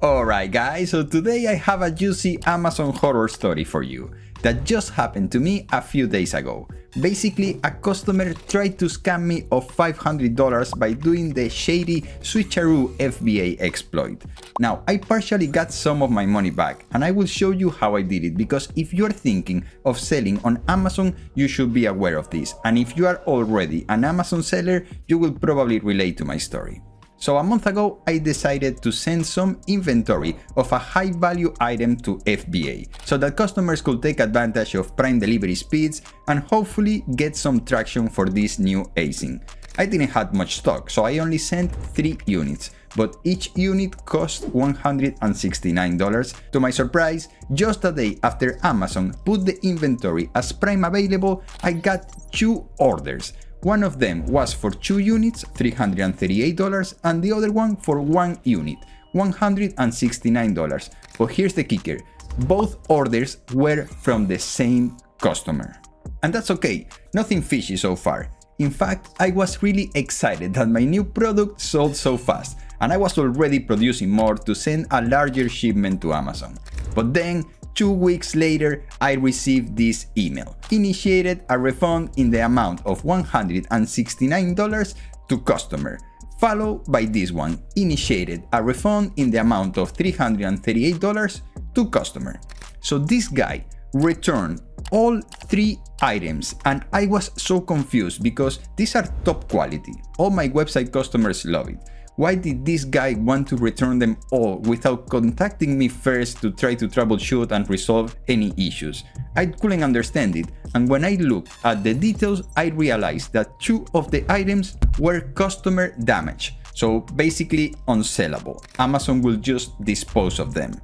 Alright guys, so today I have a juicy Amazon horror story for you that just happened to me a few days ago. Basically, a customer tried to scam me of $500 by doing the shady switcheroo FBA exploit. Now, I partially got some of my money back, and I will show you how I did it, because if you are thinking of selling on Amazon, you should be aware of this, and if you are already an Amazon seller, you will probably relate to my story. So a month ago, I decided to send some inventory of a high-value item to FBA, so that customers could take advantage of Prime delivery speeds and hopefully get some traction for this new async. I didn't have much stock, so I only sent 3 units, but each unit cost $169. To my surprise, just a day after Amazon put the inventory as Prime available, I got 2 orders. One of them was for 2 units, $338, and the other one for 1 unit, $169. But here's the kicker, both orders were from the same customer. And that's okay, nothing fishy so far. In fact, I was really excited that my new product sold so fast, and I was already producing more to send a larger shipment to Amazon. But then, 2 weeks later, I received this email. Initiated a refund in the amount of $169 to customer, followed by this one. Initiated a refund in the amount of $338 to customer. So this guy returned all 3 items, and I was so confused because these are top quality. All my website customers love it. Why did this guy want to return them all without contacting me first to try to troubleshoot and resolve any issues? I couldn't understand it, and when I looked at the details, I realized that 2 of the items were customer damage, so basically unsellable. Amazon will just dispose of them.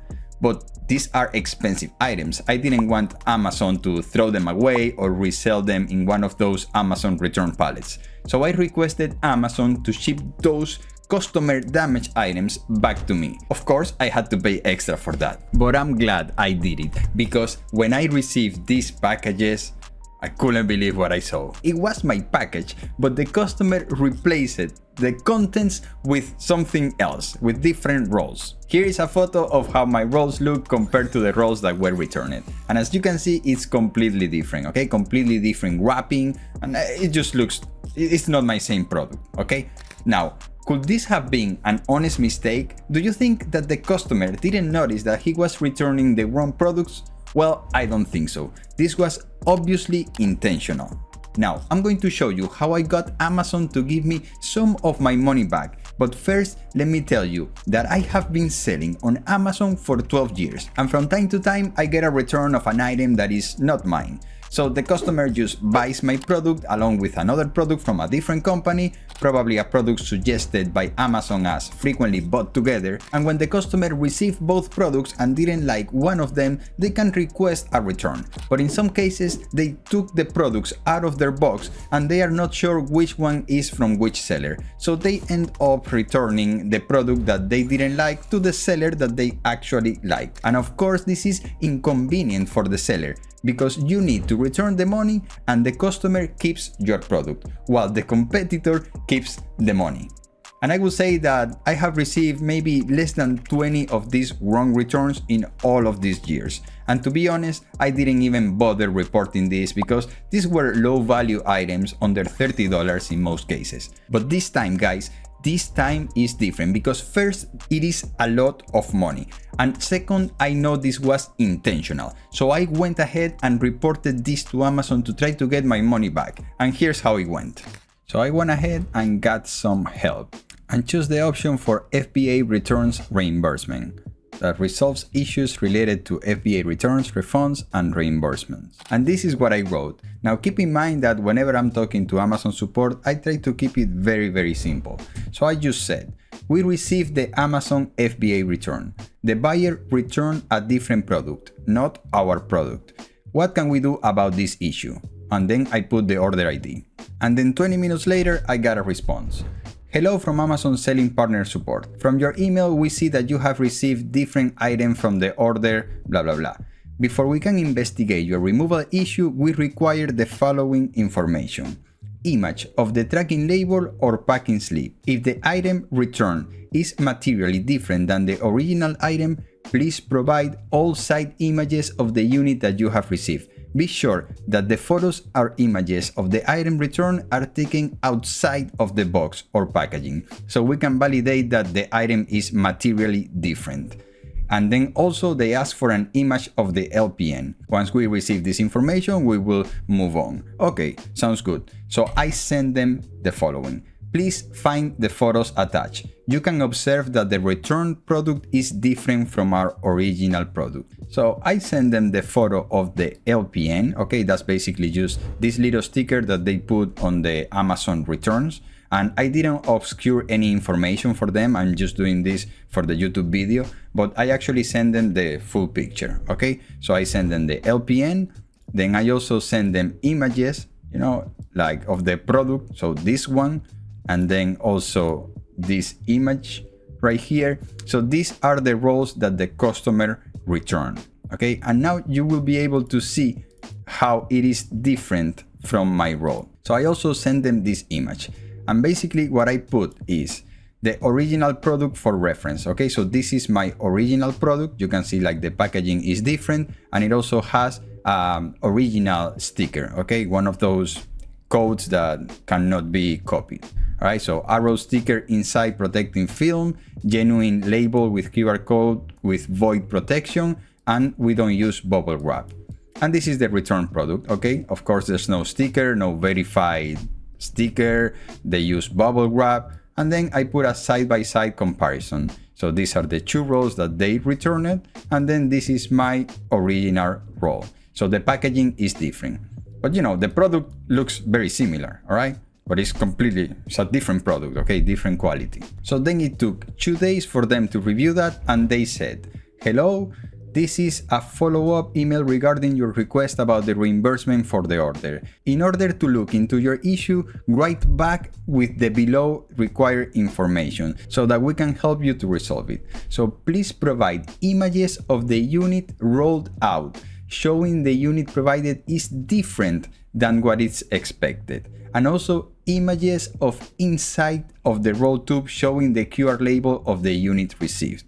But these are expensive items. I didn't want Amazon to throw them away or resell them in one of those Amazon return pallets. So I requested Amazon to ship those customer damage items back to me. Of course, I had to pay extra for that, but I'm glad I did it, because when I received these packages, I couldn't believe what I saw. It was my package, but the customer replaced the contents with something else, with different rolls. Here is a photo of how my rolls look compared to the rolls that were returned. And as you can see, it's completely different, okay? Completely different wrapping, and it just looks, it's not my same product, okay? Now, could this have been an honest mistake? Do you think that the customer didn't notice that he was returning the wrong products? Well, I don't think so. This was obviously intentional. Now, I'm going to show you how I got Amazon to give me some of my money back. But first, let me tell you that I have been selling on Amazon for 12 years, and from time to time I get a return of an item that is not mine. So the customer just buys my product along with another product from a different company, probably a product suggested by Amazon as frequently bought together, and when the customer received both products and didn't like one of them, they can request a return. But in some cases, they took the products out of their box and they are not sure which one is from which seller, so they end up returning the product that they didn't like to the seller that they actually like. And of course, this is inconvenient for the seller, because you need to return the money and the customer keeps your product, while the competitor keeps the money. And I will say that I have received maybe less than 20 of these wrong returns in all of these years. And to be honest, I didn't even bother reporting this, because these were low value items under $30 in most cases. But this time, guys, this time is different, because first, it is a lot of money, and second, I know this was intentional. So I went ahead and reported this to Amazon to try to get my money back, and here's how it went. So I went ahead and got some help and chose the option for FBA returns reimbursement that resolves issues related to FBA returns, refunds, and reimbursements. And this is what I wrote. Now keep in mind that whenever I'm talking to Amazon support, I try to keep it very simple. So I just said, we received the Amazon FBA return. The buyer returned a different product, not our product. What can we do about this issue? And then I put the order ID. And then 20 minutes later, I got a response. Hello from Amazon Selling Partner Support. From your email, we see that you have received different items from the order, blah blah blah. Before we can investigate your removal issue, we require the following information. image of the tracking label or packing slip. If the item returned is materially different than the original item, please provide all side images of the unit that you have received. Be sure that the photos or images of the item returned are taken outside of the box or packaging, so we can validate that the item is materially different. And then also they ask for an image of the LPN. Once we receive this information, we will move on. Okay, sounds good. So I send them the following. Please find the photos attached. You can observe that the returned product is different from our original product. So I send them the photo of the LPN. Okay, that's basically just this little sticker that they put on the Amazon returns. And I didn't obscure any information for them. I'm just doing this for the YouTube video, but I actually send them the full picture. Okay, so I send them the LPN. Then I also send them images, you know, like of the product. So this one, and then also this image right here. So these are the rolls that the customer returned. Okay, and now you will be able to see how it is different from my roll. So I also send them this image. And basically what I put is the original product for reference. Okay, so this is my original product. You can see like the packaging is different, and it also has original sticker. Okay, one of those codes that cannot be copied. All right, so arrow sticker inside protecting film, genuine label with QR code with void protection, and we don't use bubble wrap. And this is the return product. Okay, of course there's no sticker, no verified sticker, they use bubble wrap, and then I put a side-by-side comparison. So these are the two rolls that they returned, and then this is my original roll. So the packaging is different, but you know, the product looks very similar, all right? But it's a different product, okay, different quality. So then it took 2 days for them to review that, and they said, hello, this is a follow-up email regarding your request about the reimbursement for the order. In order to look into your issue, write back with the below required information so that we can help you to resolve it. So please provide images of the unit rolled out, showing the unit provided is different than what is expected. And also images of inside of the roll tube showing the QR label of the unit received.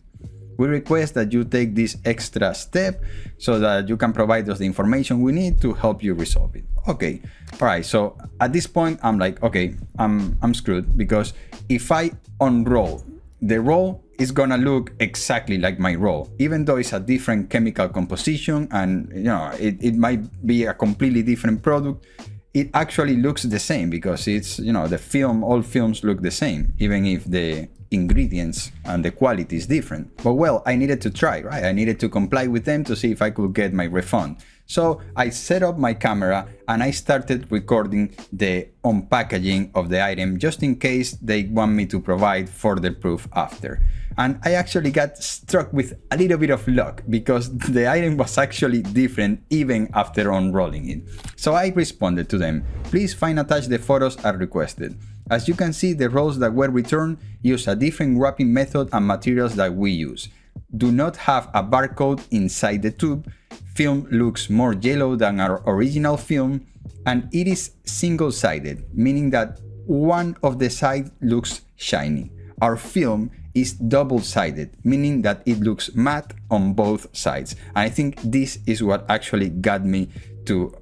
We request that you take this extra step so that you can provide us the information we need to help you resolve it. Okay, all right, so at this point, I'm like, okay, I'm screwed, because if I unroll, the roll is gonna look exactly like my roll, even though it's a different chemical composition and you know, it might be a completely different product. It actually looks the same because it's, you know, the film, all films look the same, even if the ingredients and the quality is different. But well, I needed to try, right? I needed to comply with them to see if I could get my refund. So I set up my camera and I started recording the unpackaging of the item just in case they want me to provide further proof after. And I actually got struck with a little bit of luck because the item was actually different even after unrolling it. So I responded to them, please find attached the photos as requested. As you can see, the rolls that were returned use a different wrapping method and materials that we use. Do not have a barcode inside the tube. Film looks more yellow than our original film, and it is single-sided, meaning that one of the sides looks shiny. Our film is double-sided, meaning that it looks matte on both sides. And I think this is what actually got me to,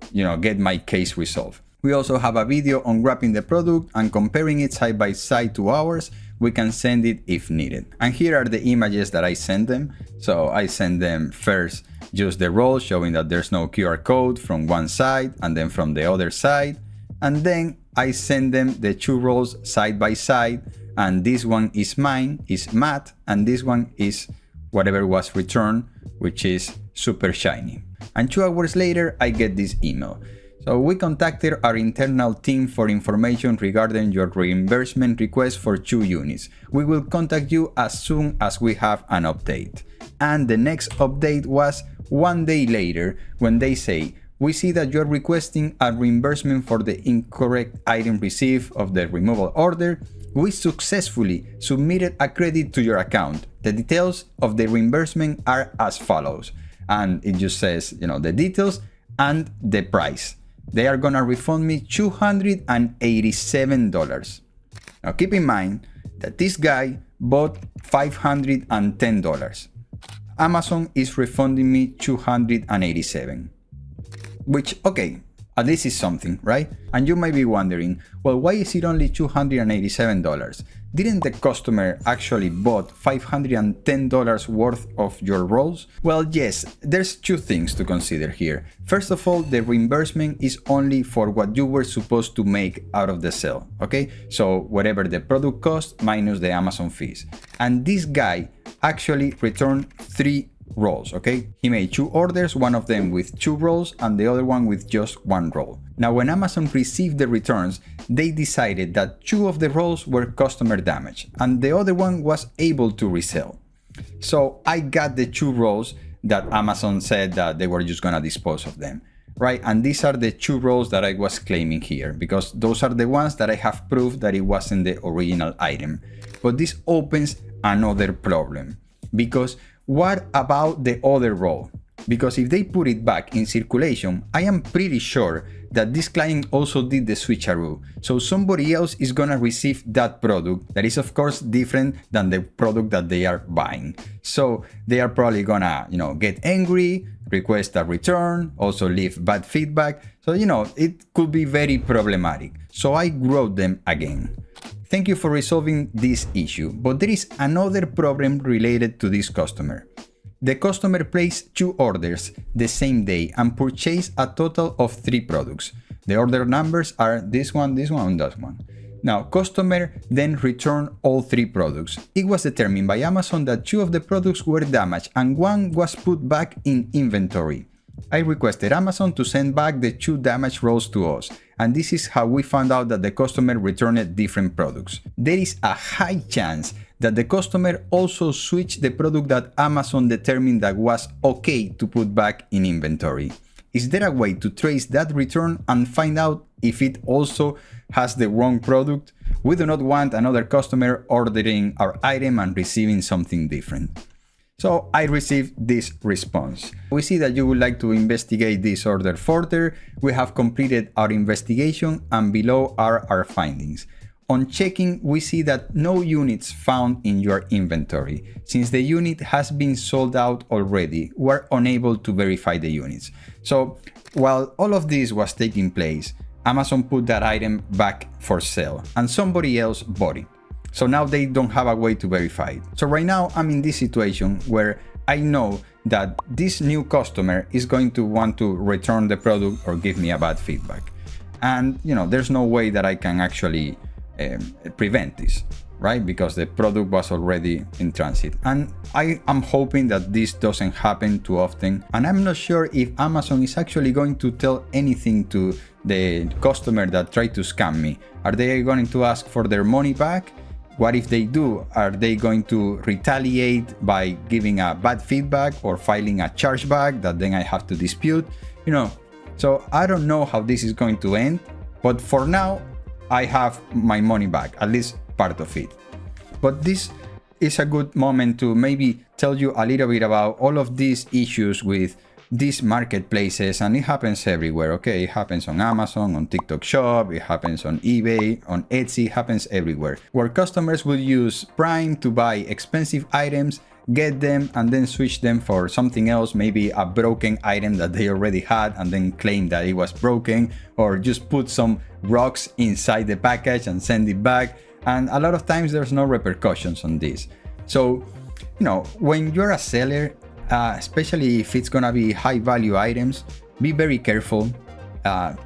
get my case resolved. We also have a video on wrapping the product and comparing it side by side to ours. We can send it if needed. And here are the images that I sent them. So I sent them first just the roll showing that there's no QR code from one side and then from the other side. And then I send them the two rolls side by side. And this one is mine, is matte, and this one is whatever was returned, which is super shiny. And 2 hours later, I get this email. So we contacted our internal team for information regarding your reimbursement request for 2 units. We will contact you as soon as we have an update. And the next update was 1 day later when they say, we see that you're requesting a reimbursement for the incorrect item received of the removal order. We successfully submitted a credit to your account. The details of the reimbursement are as follows. And it just says, the details and the price. They are gonna refund me $287. Now keep in mind that this guy bought $510. Amazon is refunding me $287. Which, okay, at least is something, right? And you might be wondering, well, why is it only $287? Didn't the customer actually bought $510 worth of your rolls? Well, yes, there's two things to consider here. First of all, the reimbursement is only for what you were supposed to make out of the sale, okay? So whatever the product cost minus the Amazon fees. And this guy actually returned 3 rolls, okay? He made 2 orders, one of them with 2 rolls and the other one with just 1 roll. Now, when Amazon received the returns, they decided that 2 of the rolls were customer damage and the other one was able to resell. So I got the 2 rolls that Amazon said that they were just gonna dispose of them, right? And these are the 2 rolls that I was claiming here, because those are the ones that I have proof that it wasn't the original item. But this opens another problem, because what about the other roll? Because if they put it back in circulation, I am pretty sure that this client also did the switcheroo. So somebody else is gonna receive that product that is of course different than the product that they are buying. So they are probably gonna, get angry, request a return, also leave bad feedback. So, it could be very problematic. So I wrote them again. Thank you for resolving this issue, but there is another problem related to this customer. The customer placed 2 orders the same day and purchased a total of 3 products. The order numbers are this one, and that one. Now, customer then returned all 3 products. It was determined by Amazon that 2 of the products were damaged and 1 was put back in inventory. I requested Amazon to send back the 2 damaged rolls to us, and this is how we found out that the customer returned different products. There is a high chance that the customer also switched the product that Amazon determined that was okay to put back in inventory. Is there a way to trace that return and find out if it also has the wrong product? We do not want another customer ordering our item and receiving something different. So I received this response. We see that you would like to investigate this order further. We have completed our investigation and below are our findings. On checking, we see that no units found in your inventory. Since the unit has been sold out already, we're unable to verify the units. So while all of this was taking place, Amazon put that item back for sale and somebody else bought it. So now they don't have a way to verify it. So right now I'm in this situation where I know that this new customer is going to want to return the product or give me a bad feedback. And there's no way that I can actually prevent this, right? Because the product was already in transit. And I am hoping that this doesn't happen too often. And I'm not sure if Amazon is actually going to tell anything to the customer that tried to scam me. Are they going to ask for their money back? What if they do? Are they going to retaliate by giving a bad feedback or filing a chargeback that then I have to dispute? So I don't know how this is going to end, but for now, I have my money back, at least part of it. But this is a good moment to maybe tell you a little bit about all of these issues with these marketplaces, and it happens everywhere, okay? It happens on Amazon, on TikTok Shop, it happens on eBay, on Etsy, it happens everywhere, where customers will use Prime to buy expensive items, get them, and then switch them for something else, maybe a broken item that they already had, and then claim that it was broken, or just put some rocks inside the package and send it back. And a lot of times there's no repercussions on this. So, when you're a seller, especially if it's gonna be high value items, be very careful.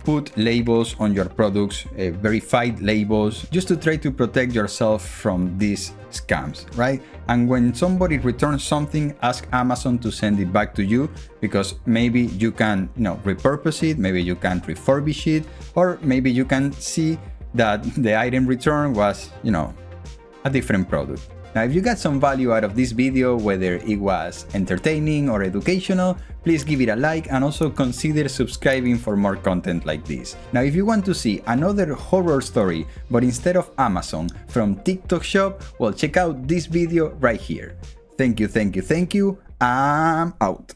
Put labels on your products, verified labels, just to try to protect yourself from these scams, right? And when somebody returns something, ask Amazon to send it back to you, because maybe you can, repurpose it, maybe you can refurbish it, or maybe you can see that the item returned was, a different product. Now, if you got some value out of this video, whether it was entertaining or educational, please give it a like and also consider subscribing for more content like this. Now, if you want to see another horror story, but instead of Amazon, from TikTok Shop, well, check out this video right here. Thank you, I'm out.